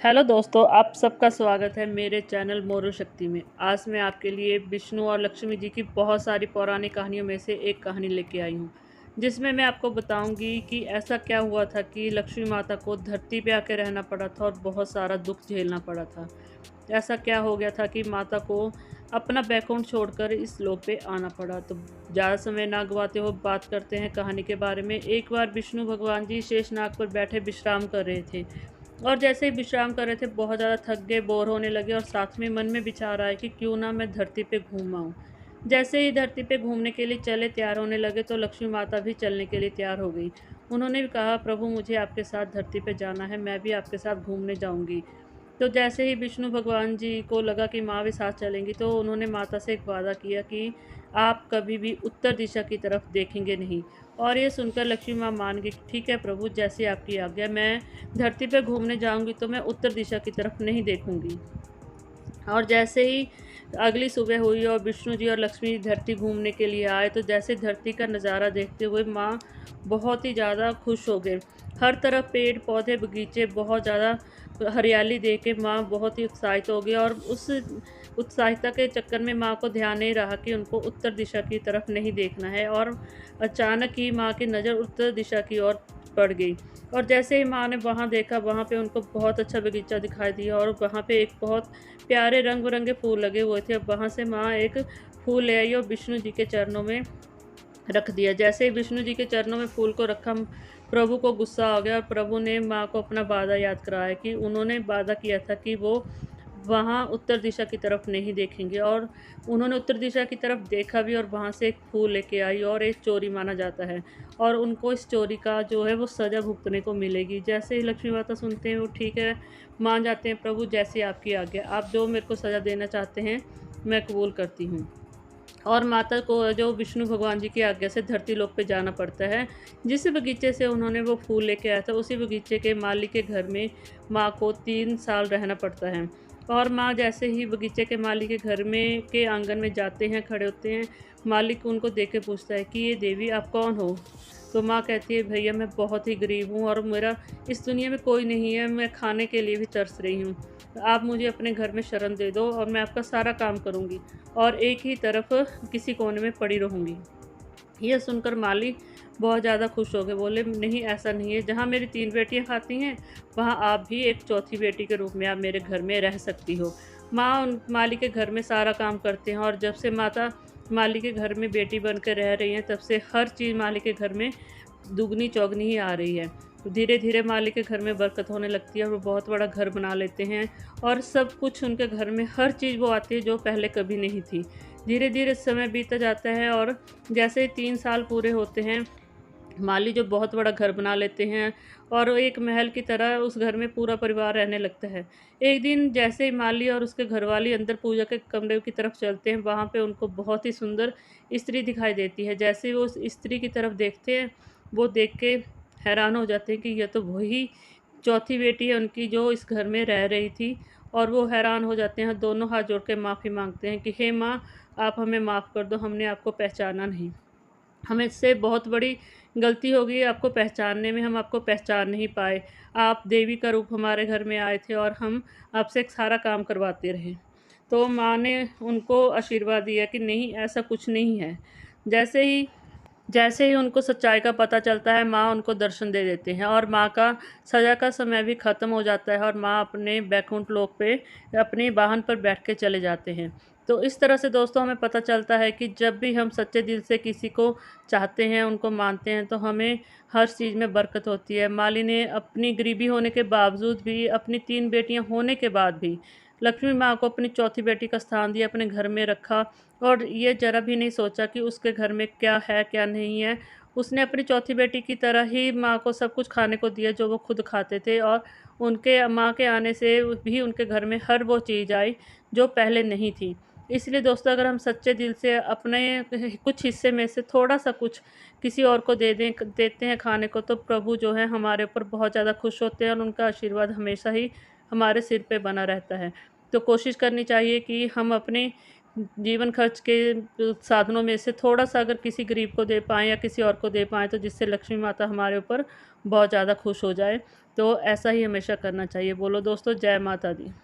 Hello दोस्तों, आप सबका स्वागत है मेरे चैनल मोरू शक्ति में। आज मैं आपके लिए विष्णु और लक्ष्मी जी की बहुत सारी पौराणिक कहानियों में से एक कहानी लेके आई हूँ, जिसमें मैं आपको बताऊंगी कि ऐसा क्या हुआ था कि लक्ष्मी माता को धरती पे आके रहना पड़ा था और बहुत सारा दुख झेलना पड़ा था। ऐसा क्या हो गया था कि माता को अपना बैकुंठ छोड़कर इस लोक पे आना पड़ा। तो ज़्यादा समय ना गवाते हुए बात करते हैं कहानी के बारे में। एक बार विष्णु भगवान जी शेषनाग पर बैठे विश्राम कर रहे थे, और जैसे ही विश्राम कर रहे थे बहुत ज़्यादा थक गए, बोर होने लगे, और साथ में मन में विचार आया कि क्यों ना मैं धरती पे घूम आऊँ। जैसे ही धरती पे घूमने के लिए चले तैयार होने लगे तो लक्ष्मी माता भी चलने के लिए तैयार हो गई। उन्होंने भी कहा, प्रभु मुझे आपके साथ धरती पे जाना है, मैं भी आपके साथ घूमने जाऊंगी। तो जैसे ही विष्णु भगवान जी को लगा कि माँ भी साथ चलेंगी तो उन्होंने माता से एक वादा किया कि आप कभी भी उत्तर दिशा की तरफ देखेंगे नहीं। और ये सुनकर लक्ष्मी माँ मान गई कि ठीक है प्रभु, जैसी आपकी आज्ञा, मैं धरती पर घूमने जाऊंगी तो मैं उत्तर दिशा की तरफ नहीं देखूंगी। और जैसे ही अगली सुबह हुई और विष्णु जी और लक्ष्मी धरती घूमने के लिए आए तो जैसे धरती का नज़ारा देखते हुए माँ बहुत ही ज़्यादा खुश हो गए। हर तरफ पेड़ पौधे बगीचे, बहुत ज़्यादा हरियाली देख के माँ बहुत ही उत्साहित हो गई। और उस उत्साहिता के चक्कर में माँ को ध्यान नहीं रहा कि उनको उत्तर दिशा की तरफ नहीं देखना है, और अचानक ही माँ की नज़र उत्तर दिशा की ओर पड़ गई। और जैसे ही माँ ने वहाँ देखा, वहाँ पे उनको बहुत अच्छा बगीचा दिखाई दिया और वहाँ पे एक बहुत प्यारे रंग बिरंगे फूल लगे हुए थे। अब वहाँ से माँ एक फूल ले आई और विष्णु जी के चरणों में रख दिया। जैसे ही विष्णु जी के चरणों में फूल को रखा, प्रभु को गुस्सा आ गया और प्रभु ने माँ को अपना वादा याद कराया कि उन्होंने वादा किया था कि वो वहाँ उत्तर दिशा की तरफ नहीं देखेंगे। और उन्होंने उत्तर दिशा की तरफ देखा भी और वहाँ से एक फूल लेके आई, और एक चोरी माना जाता है और उनको इस चोरी का जो है वो सज़ा भुगतने को मिलेगी। जैसे ही लक्ष्मी माता सुनते हैं वो ठीक है मान जाते हैं, प्रभु जैसी आपकी आज्ञा, आप जो मेरे को सज़ा देना चाहते हैं मैं कबूल करती हूँ। और माता को जो विष्णु भगवान जी की आज्ञा से धरती लोक पे जाना पड़ता है। जिस बगीचे से उन्होंने वो फूल लेके आया था उसी बगीचे के माली के घर में माँ को 3 साल रहना पड़ता है। और माँ जैसे ही बगीचे के माली के घर में के आंगन में जाते हैं, खड़े होते हैं, मालिक उनको देख के पूछता है कि ये देवी आप कौन हो। तो माँ कहती है, भैया मैं बहुत ही गरीब हूँ और मेरा इस दुनिया में कोई नहीं है, मैं खाने के लिए भी तरस रही हूँ। आप मुझे अपने घर में शरण दे दो और मैं आपका सारा काम करूँगी और एक ही तरफ किसी कोने में पड़ी रहूँगी। यह सुनकर माली बहुत ज़्यादा खुश हो गए, बोले नहीं ऐसा नहीं है, जहाँ मेरी 3 बेटियाँ खाती हैं वहाँ आप भी एक चौथी बेटी के रूप में आप मेरे घर में रह सकती हो। माँ उन माली के घर में सारा काम करते हैं और जब से माता माली के घर में बेटी बन कर रह रही हैं तब से हर चीज़ माली के घर में दुगनी चौगनी ही आ रही है। धीरे धीरे मालिक के घर में बरकत होने लगती है और वो बहुत बड़ा घर बना लेते हैं और सब कुछ उनके घर में हर चीज़ वो आती है जो पहले कभी नहीं थी। धीरे धीरे समय बीता जाता है और जैसे ही 3 साल पूरे होते हैं, माली जो बहुत बड़ा घर बना लेते हैं और एक महल की तरह उस घर में पूरा परिवार रहने लगता है। एक दिन जैसे ही माली और उसके घरवाली अंदर पूजा के कमरे की तरफ चलते हैं, वहाँ पे उनको बहुत ही सुंदर स्त्री दिखाई देती है। जैसे ही वो उस स्त्री की तरफ देखते हैं, वो देख के हैरान हो जाते हैं कि यह तो वही चौथी बेटी है उनकी जो इस घर में रह रही थी। और वो हैरान हो जाते हैं, दोनों हाथ जोड़ के माफ़ी माँगते हैं कि हे माँ, आप हमें माफ़ कर दो, हमने आपको पहचाना नहीं। हमें इससे बहुत बड़ी गलती हो गई है आपको पहचानने में, हम आपको पहचान नहीं पाए। आप देवी का रूप हमारे घर में आए थे और हम आपसे एक सारा काम करवाते रहे। तो माँ ने उनको आशीर्वाद दिया कि नहीं ऐसा कुछ नहीं है। जैसे ही जैसे ही उनको सच्चाई का पता चलता है, माँ उनको दर्शन दे देते हैं और माँ का सज़ा का समय भी ख़त्म हो जाता है और माँ अपने बैकुंठ लोक पे अपने वाहन पर बैठ के चले जाते हैं। तो इस तरह से दोस्तों हमें पता चलता है कि जब भी हम सच्चे दिल से किसी को चाहते हैं, उनको मानते हैं, तो हमें हर चीज़ में बरकत होती है। माली ने अपनी गरीबी होने के बावजूद भी, अपनी 3 बेटियां होने के बाद भी लक्ष्मी माँ को अपनी चौथी बेटी का स्थान दिया, अपने घर में रखा और ये ज़रा भी नहीं सोचा कि उसके घर में क्या है, क्या नहीं है। उसने अपनी चौथी बेटी की तरह ही माँ को सब कुछ खाने को दिया जो वो खुद खाते थे, और उनके माँ के आने से भी उनके घर में हर वो चीज़ आई जो पहले नहीं थी। इसलिए दोस्तों अगर हम सच्चे दिल से अपने कुछ हिस्से में से थोड़ा-सा कुछ किसी और को देते हैं खाने को, तो प्रभु जो है हमारे ऊपर बहुत ज़्यादा खुश होते हैं और उनका आशीर्वाद हमेशा ही हमारे सिर पे बना रहता है। तो कोशिश करनी चाहिए कि हम अपने जीवन खर्च के साधनों में से थोड़ा-सा अगर किसी गरीब को दे पाएँ या किसी और को दे पाएँ, तो जिससे लक्ष्मी माता हमारे ऊपर बहुत ज़्यादा खुश हो जाए। तो ऐसा ही हमेशा करना चाहिए। बोलो दोस्तों, जय माता दी।